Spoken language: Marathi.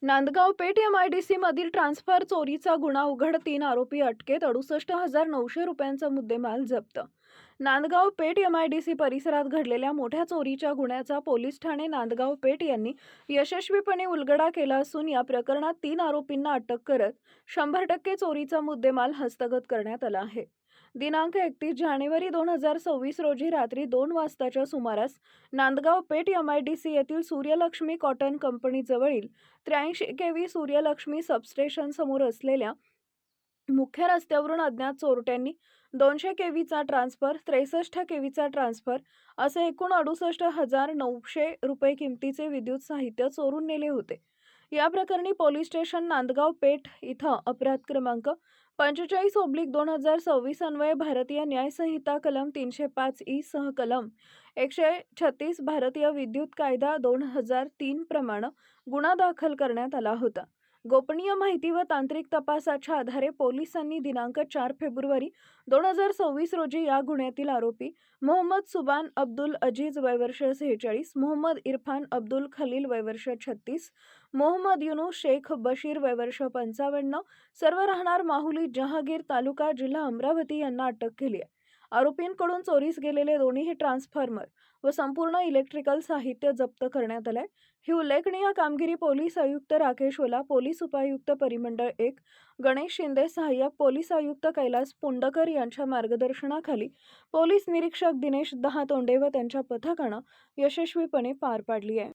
नांदगाव पेठ MIDC मधील ट्रान्सफर चोरीचा गुन्हा उघड, 3 आरोपी अटकेत, 68,900 रुपयांचा मुद्देमाल जप्त. नांदगाव पेठ MIDC परिसरात घडलेल्या मोठ्या चोरीच्या गुन्ह्याचा पोलीस ठाणे नांदगाव पेठ यांनी यशस्वीपणे उलगडा केला असून या प्रकरणात 3 आरोपींना अटक करत 100% चोरीचा मुद्देमाल हस्तगत करण्यात आला आहे. दिनांक 31 जानेवारी 2026 रोजी रात्री 2 वाजताच्या सुमारास नांदगाव पेठ MIDC येथील सूर्यलक्ष्मी कॉटन कंपनी जवळील 83 kV सूर्यलक्ष्मी सबस्टेशन समोर असलेल्या मुख्य रस्त्यावरून अज्ञात चोरट्यांनी 200 kV चा ट्रान्सफर, 63 kV चा ट्रान्सफर असे एकूण 68,900 रुपये किमतीचे विद्युत साहित्य चोरून नेले होते. या प्रकरणी पोलीस स्टेशन नांदगाव पेठ इथं अपराध क्रमांक 45/2026 अन्वये भारतीय न्याय संहिता कलम 305 सह कलम 136 भारतीय विद्युत कायदा 2003 प्रमाणे गुन्हा दाखल करण्यात आला होता. गोपनीय माहिती व तांत्रिक तपासाच्या आधारे पोलिसांनी दिनांक 4 फेब्रुवारी 2026 रोजी या गुन्ह्यातील आरोपी मोहम्मद सुबान अब्दुल अजीज वय वर्ष 46, मोहम्मद इरफान अब्दुल खलील वय वर्ष 36, मोहम्मद युनूस शेख बशीर वय वर्ष 55, सर्व राहणार माहुली जहांगीर तालुका जिल्हा अमरावती यांना अटक केली आहे. आरोपींकडून चोरीस गेलेले दोन्ही ट्रान्सफॉर्मर व संपूर्ण इलेक्ट्रिकल साहित्य जप्त करण्यात आले. ही उल्लेखनीय कामगिरी पोलीस आयुक्त राकेश ओला, पोलीस उपायुक्त परिमंडळ 1 गणेश शिंदे, सहाय्यक पोलीस आयुक्त कैलास पुंडकर यांच्या मार्गदर्शनाखाली पोलीस निरीक्षक दिनेश दहातोंडे व त्यांच्या पथकाने यशस्वीपणे पार पाडली आहे.